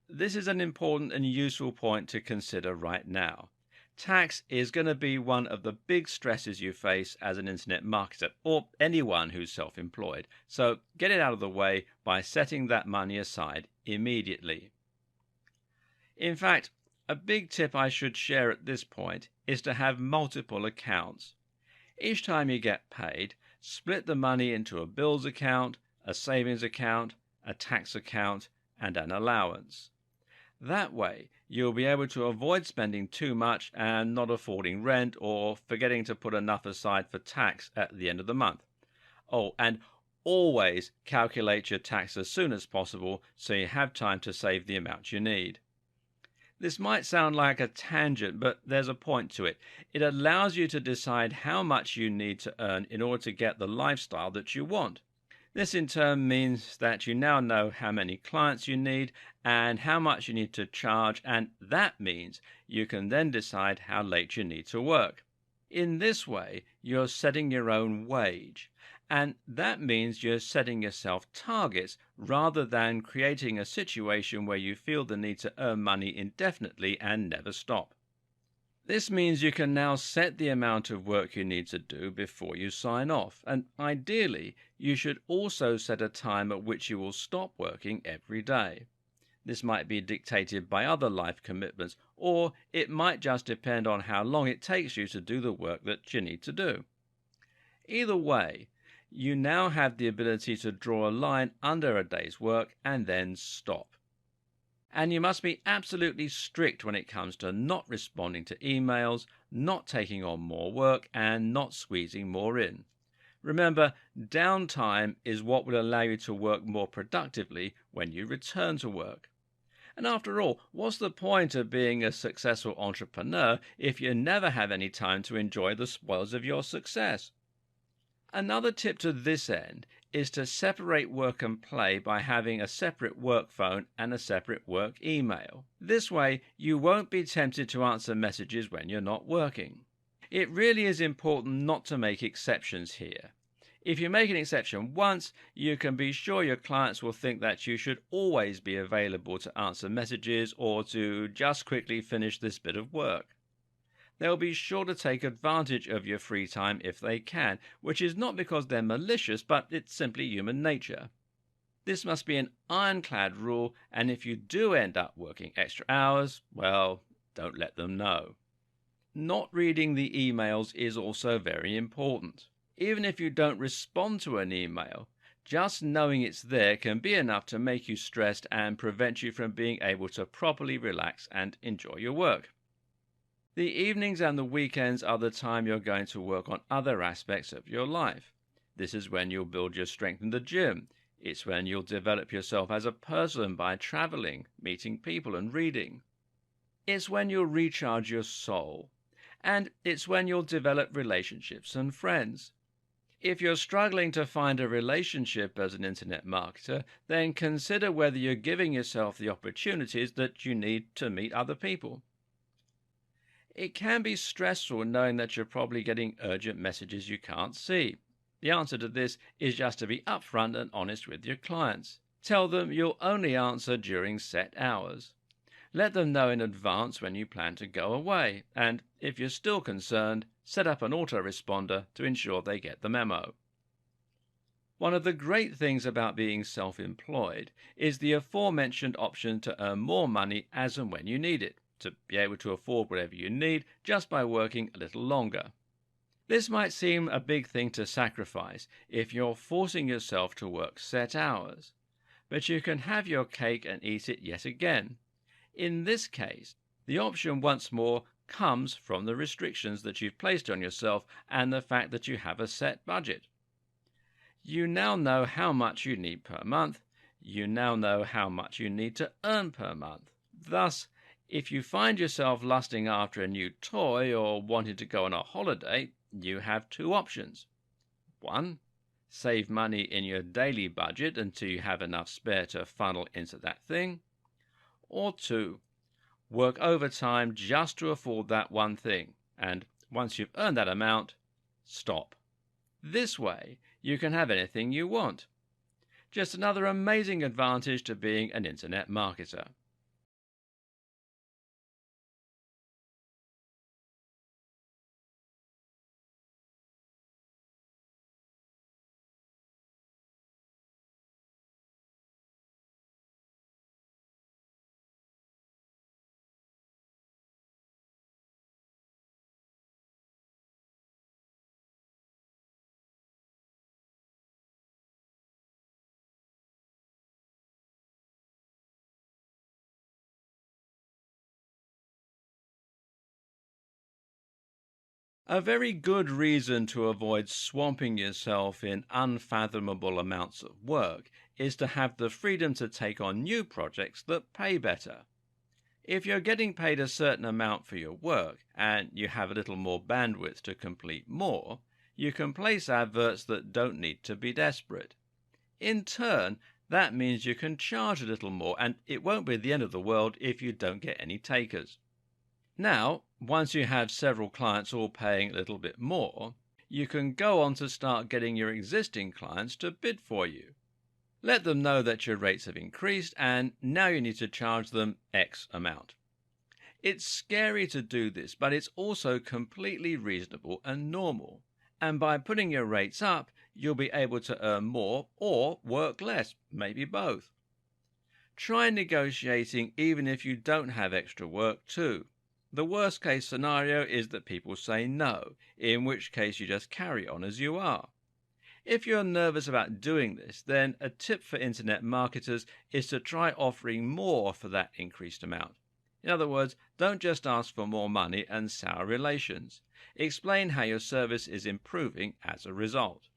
This is an important and useful point to consider right now. Tax is going to be one of the big stresses you face as an internet marketer or anyone who's self-employed, so get it out of the way by setting that money aside immediately. In fact, a big tip I should share at this point is to have multiple accounts. Each time you get paid, split the money into a bills account, a savings account, a tax account, and an allowance. That way, you'll be able to avoid spending too much and not affording rent or forgetting to put enough aside for tax at the end of the month. Oh, and always calculate your tax as soon as possible so you have time to save the amount you need. This might sound like a tangent, but there's a point to it. It allows you to decide how much you need to earn in order to get the lifestyle that you want. This in turn means that you now know how many clients you need and how much you need to charge, and that means you can then decide how late you need to work. In this way, you're setting your own wage, and that means you're setting yourself targets rather than creating a situation where you feel the need to earn money indefinitely and never stop. This means you can now set the amount of work you need to do before you sign off, and ideally, you should also set a time at which you will stop working every day. This might be dictated by other life commitments, or it might just depend on how long it takes you to do the work that you need to do. Either way, you now have the ability to draw a line under a day's work and then stop. And you must be absolutely strict when it comes to not responding to emails, not taking on more work, and not squeezing more in. Remember, downtime is what will allow you to work more productively when you return to work. And after all, what's the point of being a successful entrepreneur if you never have any time to enjoy the spoils of your success? Another tip to this end is to separate work and play by having a separate work phone and a separate work email. This way, you won't be tempted to answer messages when you're not working. It really is important not to make exceptions here. If you make an exception once, you can be sure your clients will think that you should always be available to answer messages or to just quickly finish this bit of work. They'll be sure to take advantage of your free time if they can, which is not because they're malicious, but it's simply human nature. This must be an ironclad rule, and if you do end up working extra hours, well, don't let them know. Not reading the emails is also very important. Even if you don't respond to an email, just knowing it's there can be enough to make you stressed and prevent you from being able to properly relax and enjoy your work. The evenings and the weekends are the time you're going to work on other aspects of your life. This is when you'll build your strength in the gym. It's when you'll develop yourself as a person by traveling, meeting people, and reading. It's when you'll recharge your soul. And it's when you'll develop relationships and friends. If you're struggling to find a relationship as an internet marketer, then consider whether you're giving yourself the opportunities that you need to meet other people. It can be stressful knowing that you're probably getting urgent messages you can't see. The answer to this is just to be upfront and honest with your clients. Tell them you'll only answer during set hours. Let them know in advance when you plan to go away, and if you're still concerned, set up an autoresponder to ensure they get the memo. One of the great things about being self-employed is the aforementioned option to earn more money as and when you need it, to be able to afford whatever you need just by working a little longer. This might seem a big thing to sacrifice if you're forcing yourself to work set hours, but you can have your cake and eat it yet again. In this case, the option once more comes from the restrictions that you've placed on yourself and the fact that you have a set budget. You now know how much you need per month. You now know how much you need to earn per month. Thus, if you find yourself lusting after a new toy or wanting to go on a holiday, you have two options. 1. Save money in your daily budget until you have enough spare to funnel into that thing. Or 2. Work overtime just to afford that one thing, and once you've earned that amount, stop. This way, you can have anything you want. Just another amazing advantage to being an internet marketer. A very good reason to avoid swamping yourself in unfathomable amounts of work is to have the freedom to take on new projects that pay better. If you're getting paid a certain amount for your work and you have a little more bandwidth to complete more, you can place adverts that don't need to be desperate. In turn, that means you can charge a little more, and it won't be the end of the world if you don't get any takers. Now, once you have several clients all paying a little bit more, you can go on to start getting your existing clients to bid for you. Let them know that your rates have increased and now you need to charge them X amount. It's scary to do this, but it's also completely reasonable and normal. And by putting your rates up, you'll be able to earn more or work less, maybe both. Try negotiating even if you don't have extra work too. The worst case scenario is that people say no, in which case you just carry on as you are. If you're nervous about doing this, then a tip for internet marketers is to try offering more for that increased amount. In other words, don't just ask for more money and sour relations. Explain how your service is improving as a result.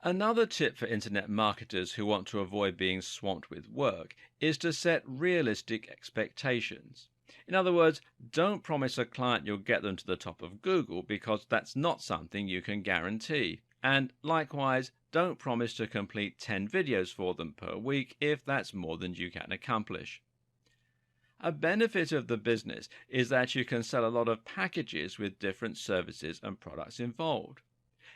Another tip for internet marketers who want to avoid being swamped with work is to set realistic expectations. In other words, don't promise a client you'll get them to the top of Google because that's not something you can guarantee. And likewise, don't promise to complete 10 videos for them per week if that's more than you can accomplish. A benefit of the business is that you can sell a lot of packages with different services and products involved.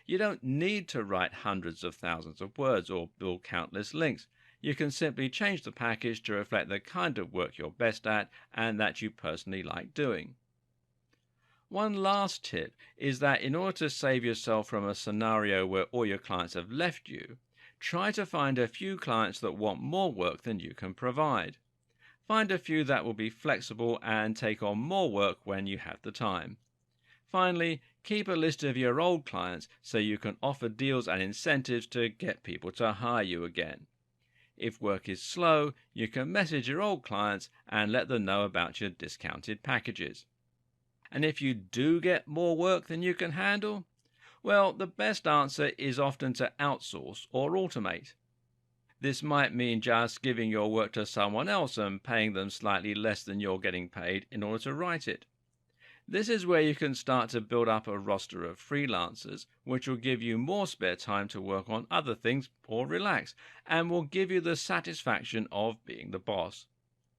You don't need to write hundreds of thousands of words or build countless links. You can simply change the package to reflect the kind of work you're best at and that you personally like doing. One last tip is that in order to save yourself from a scenario where all your clients have left you, try to find a few clients that want more work than you can provide. Find a few that will be flexible and take on more work when you have the time. Finally, keep a list of your old clients so you can offer deals and incentives to get people to hire you again. If work is slow, you can message your old clients and let them know about your discounted packages. And if you do get more work than you can handle, well, the best answer is often to outsource or automate. This might mean just giving your work to someone else and paying them slightly less than you're getting paid in order to write it. This is where you can start to build up a roster of freelancers, which will give you more spare time to work on other things or relax, and will give you the satisfaction of being the boss.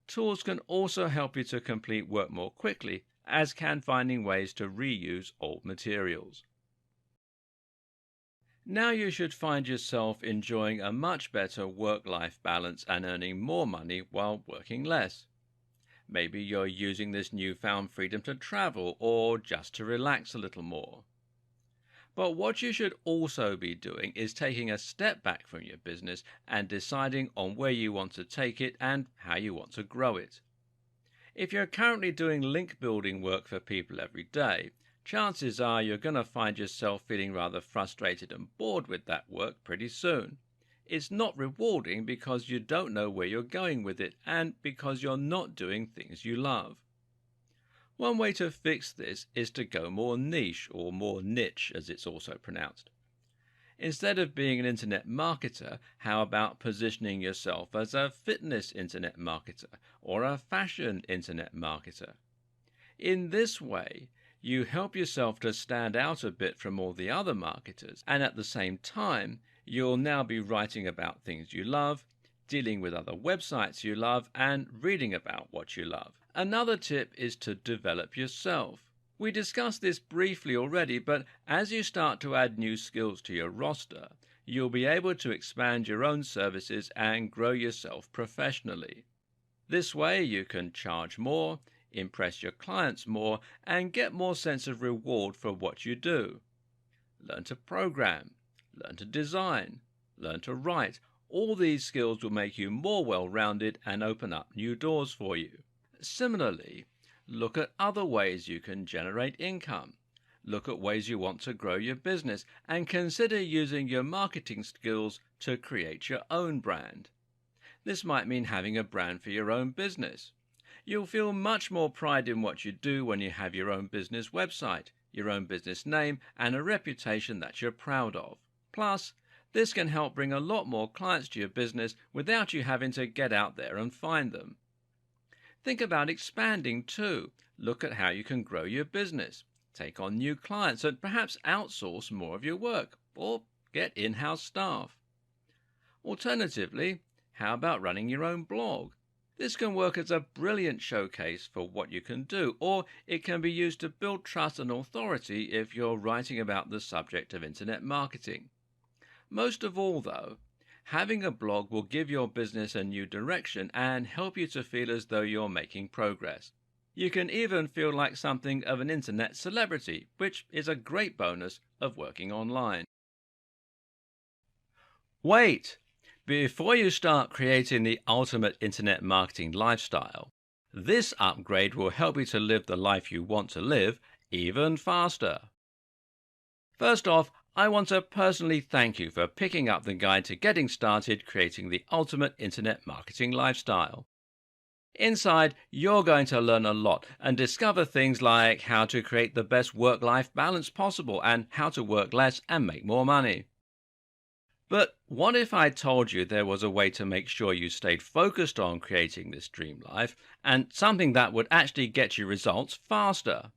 Tools can also help you to complete work more quickly, as can finding ways to reuse old materials. Now you should find yourself enjoying a much better work-life balance and earning more money while working less. Maybe you're using this newfound freedom to travel or just to relax a little more. But what you should also be doing is taking a step back from your business and deciding on where you want to take it and how you want to grow it. If you're currently doing link building work for people every day, chances are you're going to find yourself feeling rather frustrated and bored with that work pretty soon. It's not rewarding because you don't know where you're going with it and because you're not doing things you love. One way to fix this is to go more niche, or more niche as it's also pronounced. Instead of being an internet marketer, how about positioning yourself as a fitness internet marketer or a fashion internet marketer? In this way, you help yourself to stand out a bit from all the other marketers, and at the same time, you'll now be writing about things you love, dealing with other websites you love, and reading about what you love. Another tip is to develop yourself. We discussed this briefly already, but as you start to add new skills to your roster, you'll be able to expand your own services and grow yourself professionally. This way you can charge more, impress your clients more, and get more sense of reward for what you do. Learn to program, learn to design, learn to write. All these skills will make you more well-rounded and open up new doors for you. Similarly, look at other ways you can generate income. Look at ways you want to grow your business and consider using your marketing skills to create your own brand. This might mean having a brand for your own business. You'll feel much more pride in what you do when you have your own business website, your own business name, and a reputation that you're proud of. Plus, this can help bring a lot more clients to your business without you having to get out there and find them. Think about expanding too. Look at how you can grow your business, take on new clients, and perhaps outsource more of your work, or get in-house staff. Alternatively, how about running your own blog? This can work as a brilliant showcase for what you can do, or it can be used to build trust and authority if you're writing about the subject of internet marketing. Most of all, though, having a blog will give your business a new direction and help you to feel as though you're making progress. You can even feel like something of an internet celebrity, which is a great bonus of working online. Wait! Before you start creating the ultimate internet marketing lifestyle, this upgrade will help you to live the life you want to live even faster. First off, I want to personally thank you for picking up the guide to getting started creating the ultimate internet marketing lifestyle. Inside, you're going to learn a lot and discover things like how to create the best work-life balance possible and how to work less and make more money. But what if I told you there was a way to make sure you stayed focused on creating this dream life and something that would actually get you results faster?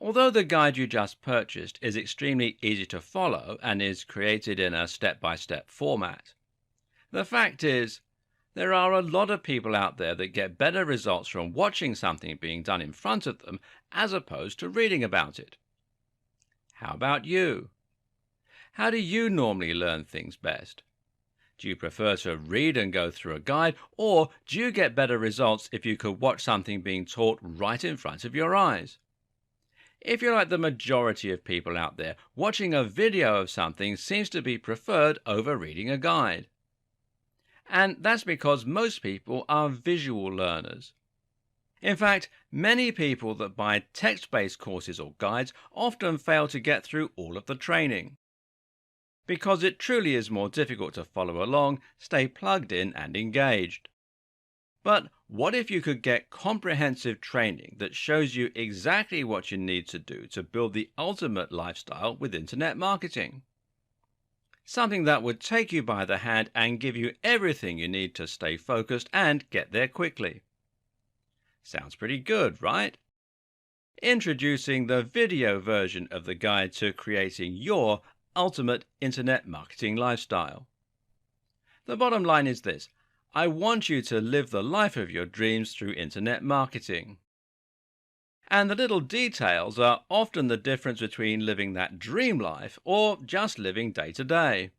Although the guide you just purchased is extremely easy to follow and is created in a step-by-step format, the fact is, there are a lot of people out there that get better results from watching something being done in front of them as opposed to reading about it. How about you? How do you normally learn things best? Do you prefer to read and go through a guide, or do you get better results if you could watch something being taught right in front of your eyes? If you're like the majority of people out there, watching a video of something seems to be preferred over reading a guide. And that's because most people are visual learners. In fact, many people that buy text-based courses or guides often fail to get through all of the training, because it truly is more difficult to follow along, stay plugged in and engaged. But what if you could get comprehensive training that shows you exactly what you need to do to build the ultimate lifestyle with internet marketing? Something that would take you by the hand and give you everything you need to stay focused and get there quickly. Sounds pretty good, right? Introducing the video version of the guide to creating your ultimate internet marketing lifestyle. The bottom line is this: I want you to live the life of your dreams through internet marketing. And the little details are often the difference between living that dream life or just living day to day.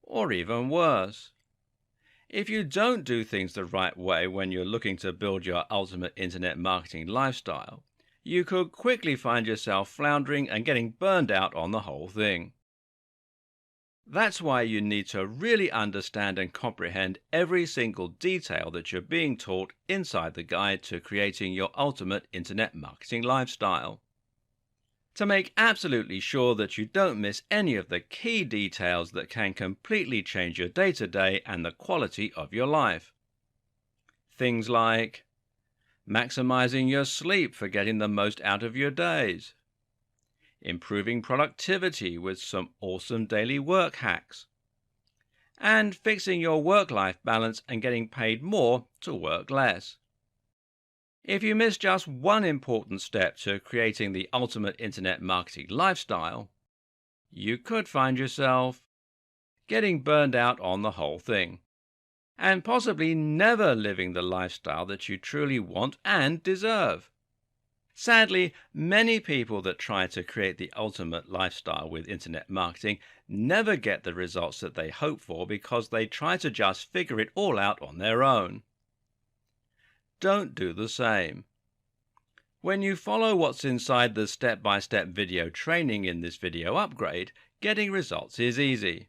Or even worse. If you don't do things the right way when you're looking to build your ultimate internet marketing lifestyle, you could quickly find yourself floundering and getting burned out on the whole thing. That's why you need to really understand and comprehend every single detail that you're being taught inside the guide to creating your ultimate internet marketing lifestyle. To make absolutely sure that you don't miss any of the key details that can completely change your day-to-day and the quality of your life. Things like maximizing your sleep for getting the most out of your days, improving productivity with some awesome daily work hacks, and fixing your work-life balance and getting paid more to work less. If you miss just one important step to creating the ultimate internet marketing lifestyle, you could find yourself getting burned out on the whole thing, and possibly never living the lifestyle that you truly want and deserve. Sadly, many people that try to create the ultimate lifestyle with internet marketing never get the results that they hope for because they try to just figure it all out on their own. Don't do the same. When you follow what's inside the step-by-step video training in this video upgrade, getting results is easy.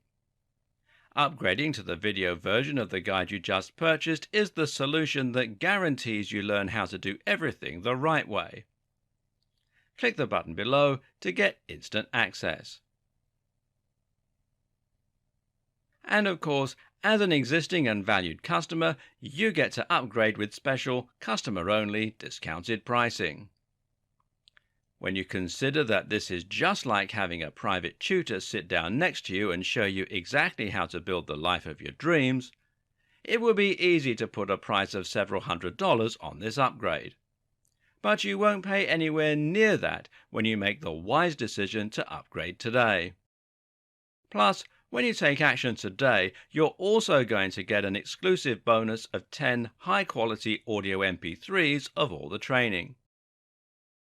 Upgrading to the video version of the guide you just purchased is the solution that guarantees you learn how to do everything the right way. Click the button below to get instant access. And of course, as an existing and valued customer, you get to upgrade with special, customer-only, discounted pricing. When you consider that this is just like having a private tutor sit down next to you and show you exactly how to build the life of your dreams, it would be easy to put a price of several $100s on this upgrade. But you won't pay anywhere near that when you make the wise decision to upgrade today. Plus, when you take action today, you're also going to get an exclusive bonus of 10 high-quality audio MP3s of all the training.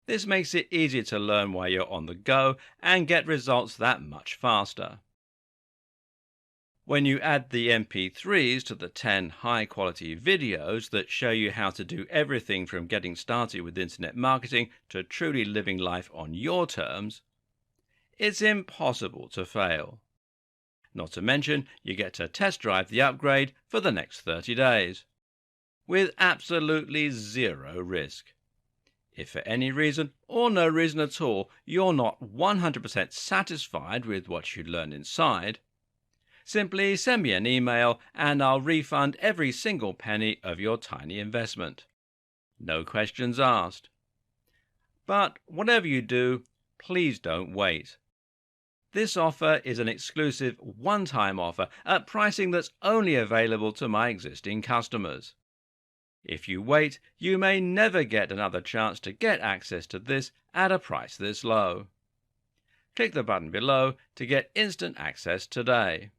This makes it easier to learn while you're on the go and get results that much faster. When you add the MP3s to the 10 high-quality videos that show you how to do everything from getting started with internet marketing to truly living life on your terms, it's impossible to fail. Not to mention, you get to test drive the upgrade for the next 30 days, with absolutely zero risk. If for any reason, or no reason at all, you're not 100% satisfied with what you learn inside, simply send me an email and I'll refund every single penny of your tiny investment. No questions asked. But whatever you do, please don't wait. This offer is an exclusive one-time offer at pricing that's only available to my existing customers. If you wait, you may never get another chance to get access to this at a price this low. Click the button below to get instant access today.